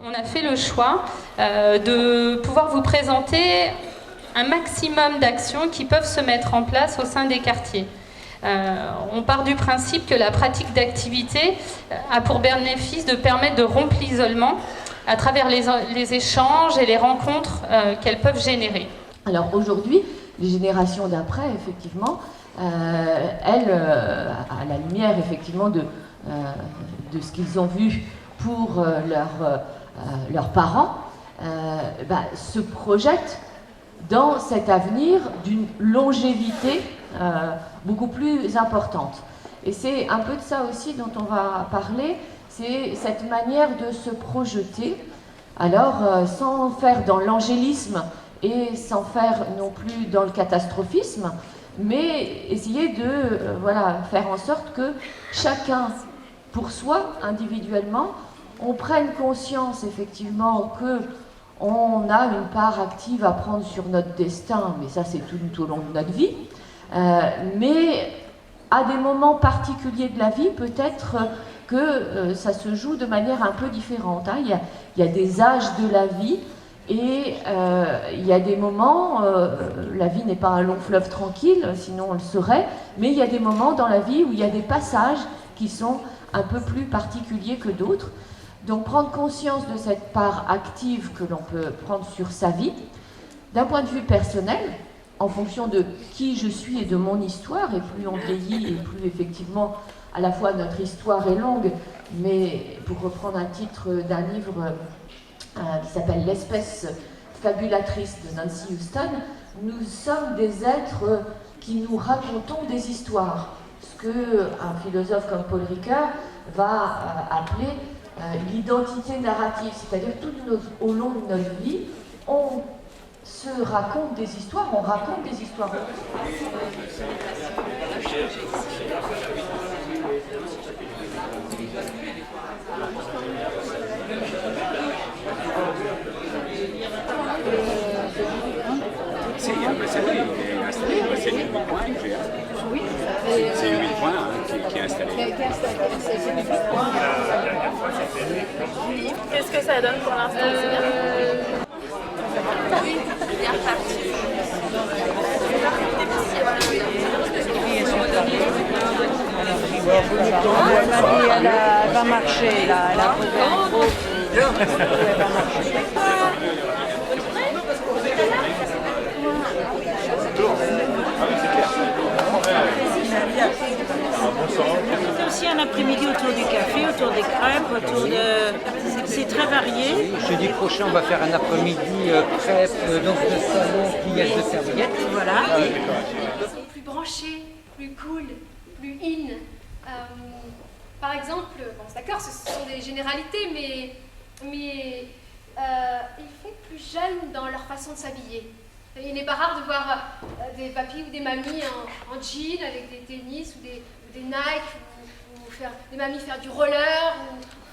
On a fait le choix de pouvoir vous présenter un maximum d'actions qui peuvent se mettre en place au sein des quartiers. On part du principe que la pratique d'activité a pour bénéfice de permettre de rompre l'isolement à travers les échanges et les rencontres qu'elles peuvent générer. Alors aujourd'hui, les générations d'après, effectivement, elles, à la lumière effectivement de ce qu'ils ont vu pour leurs parents, se projettent dans cet avenir d'une longévité beaucoup plus importante. Et c'est un peu de ça aussi dont on va parler, c'est cette manière de se projeter, alors sans faire dans l'angélisme et sans faire non plus dans le catastrophisme, mais essayer de faire en sorte que chacun, pour soi, individuellement, on prenne conscience effectivement que on a une part active à prendre sur notre destin, mais ça c'est tout au long de notre vie, mais à des moments particuliers de la vie, peut-être que ça se joue de manière un peu différente. Hein. Il y a des âges de la vie, et il y a des moments, la vie n'est pas un long fleuve tranquille, sinon on le saurait, mais il y a des moments dans la vie où il y a des passages qui sont un peu plus particuliers que d'autres. Donc prendre conscience de cette part active que l'on peut prendre sur sa vie, d'un point de vue personnel, en fonction de qui je suis et de mon histoire, et plus on vieillit, et plus effectivement, à la fois notre histoire est longue, mais pour reprendre un titre d'un livre qui s'appelle L'espèce fabulatrice de Nancy Houston, nous sommes des êtres qui nous racontons des histoires, ce qu'un philosophe comme Paul Ricoeur va appeler l'identité narrative, c'est-à-dire tout au long de notre vie, on se raconte des histoires, on raconte des histoires. C'est 8 points que j'ai. Oui. C'est 8 points qui est installé. Qu'est-ce que ça donne pour l'instant? C'est bien. Oui, c'est bien reparti. Elle va marcher là, elle a posé un gros. Elle va marcher. C'est aussi un après-midi autour du café, autour des crêpes, autour de... C'est très varié. Jeudi prochain, on va faire un après-midi crêpes, donc de salon, pliage de serviettes. Voilà. Plus branché, plus cool, plus in. Par exemple, bon, d'accord, ce sont des généralités, mais ils font plus jeunes dans leur façon de s'habiller. Il n'est pas rare de voir des papis ou des mamies en jean avec des tennis ou des Nike ou des mamies faire du roller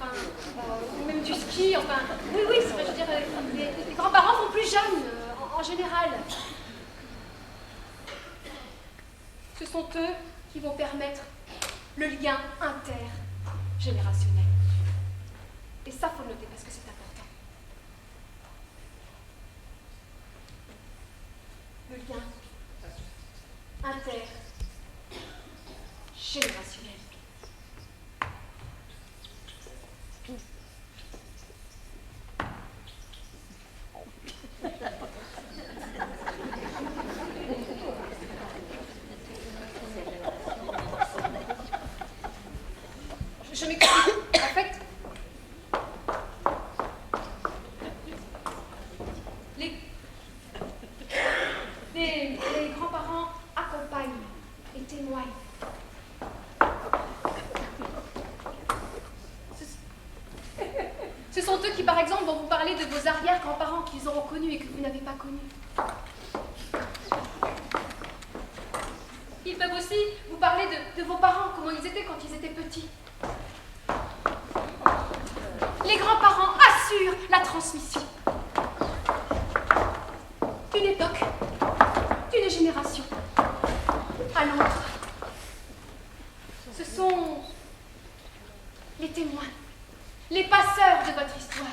ou même du ski. Enfin, oui, je veux dire, les grands-parents font plus jeunes en général. Ce sont eux qui vont permettre le lien intergénérationnel. Et ça, faut le noter parce que c'est important. Le lien intergénérationnel. Je m'explique. En fait, les grands-parents accompagnent et témoignent. qui, par exemple, vont vous parler de vos arrière-grands-parents qu'ils auront connus et que vous n'avez pas connus. Ils peuvent aussi vous parler de vos parents, comment ils étaient quand ils étaient petits. Les grands-parents assurent la transmission d'une époque, d'une génération à l'autre. Ce sont les témoins, les passeurs de votre histoire.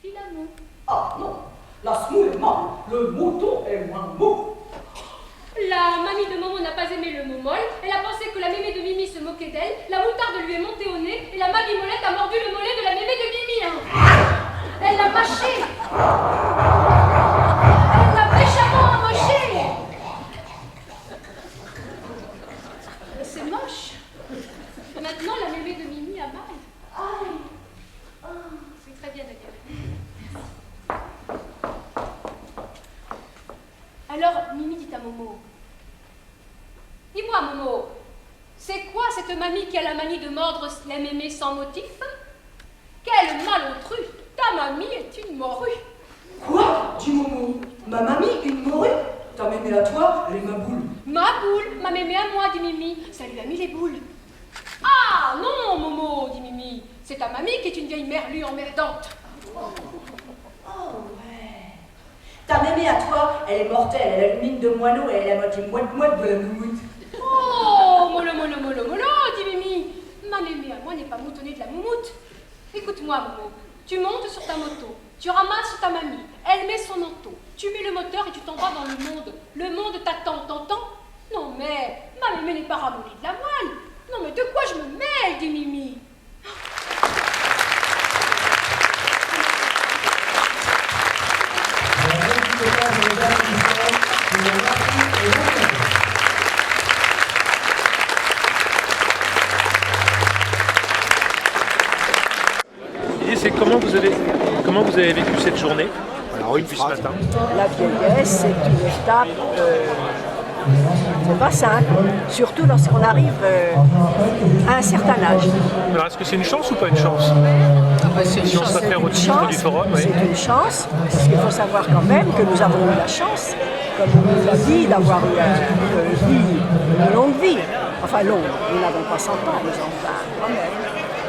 Finalement. Ah non, la semoule est molle, le mouton est moins mou. La mamie de Momo n'a pas aimé le mot molle, elle a pensé que la mémé de Mimi se moquait d'elle, la moutarde lui est montée au nez et la mamie Molette a mordu le mollet de la mémé de Mimi. Hein. Elle l'a mâché. Elle l'a méchamment amoché. C'est moche. Maintenant, la mémé de Mimi a mal. Aïe. Oh, c'est très bien d'ailleurs. Alors, Mimi dit à Momo, dis-moi Momo, c'est quoi cette mamie qui a la manie de mordre la mémé sans motif? Quelle malotrue! Ta mamie est une morue. Quoi? Dit Momo. Ma mamie, une morue? Ta mémé à toi, elle est ma boule. Ma boule, ma mémé à moi, dit Mimi. Ça lui a mis les boules. Ah non, Momo, dit Mimi. C'est ta mamie qui est une vieille merlue emmerdante. Oh ouais. Ta mémé à toi, elle est mortelle, elle a une mine de moineau et elle est à moitié moite-moite de la moumoute. Oh, mollo, dit Mimi. Ma mémé à moi n'est pas moutonnée de la moumoute. Écoute-moi, Momo. Tu montes sur ta moto, tu ramasses ta mamie, elle met son manteau, tu mets le moteur et tu t'en vas dans le monde. Le monde t'attend, t'entends? Non mais, ma mémé n'est pas ramollie de la moelle. Non mais de quoi je me mêle, dit Mimi. C'est comment vous avez vécu cette journée? Alors depuis ce matin. La vieillesse, c'est une étape, c'est pas simple, surtout lorsqu'on arrive à un certain âge. Alors est-ce que c'est une chance ou pas une chance? Si on se réfère au titre du forum, oui. C'est une chance, parce qu'il faut savoir quand même que nous avons eu la chance, comme on nous l'a dit, d'avoir eu une longue vie. Enfin longue, nous n'avons pas 100 ans, nous en avons quand même.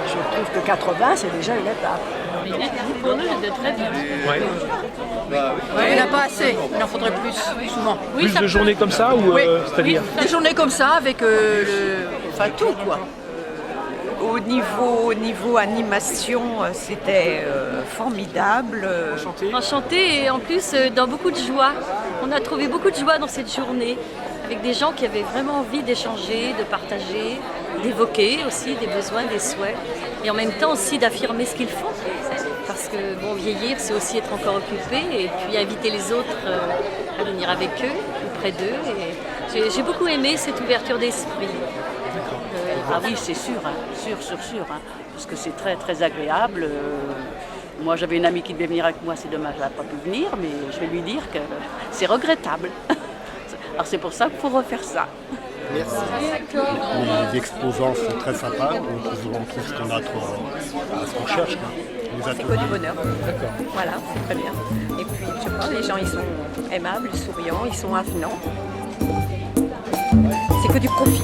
Je trouve que 80, c'est déjà une étape. Pour nous, c'était très bien. Ouais. Il n'y en a pas assez, il en faudrait plus, souvent. Plus de journées comme ça ou c'est-à-dire Des journées comme ça avec enfin tout quoi. Au niveau animation, c'était formidable. Enchanté et en plus dans beaucoup de joie. On a trouvé beaucoup de joie dans cette journée avec des gens qui avaient vraiment envie d'échanger, de partager, d'évoquer aussi des besoins, des souhaits et en même temps aussi d'affirmer ce qu'ils font. Parce que bon, vieillir, c'est aussi être encore occupé et puis inviter les autres à venir avec eux, ou près d'eux. Et j'ai beaucoup aimé cette ouverture d'esprit. Ah oui, c'est sûr, hein, sûr, hein, parce que c'est très très agréable. Moi, j'avais une amie qui devait venir avec moi, c'est dommage, elle n'a pas pu venir, mais je vais lui dire que c'est regrettable. Alors c'est pour ça qu'il faut refaire ça. Merci. Les exposants sont très sympas, on trouve ce qu'on a ce qu'on cherche. C'est que du bonheur. D'accord. Voilà, c'est très bien. Et puis, je sais pas, les gens, ils sont aimables, souriants, ils sont avenants. C'est que du profit.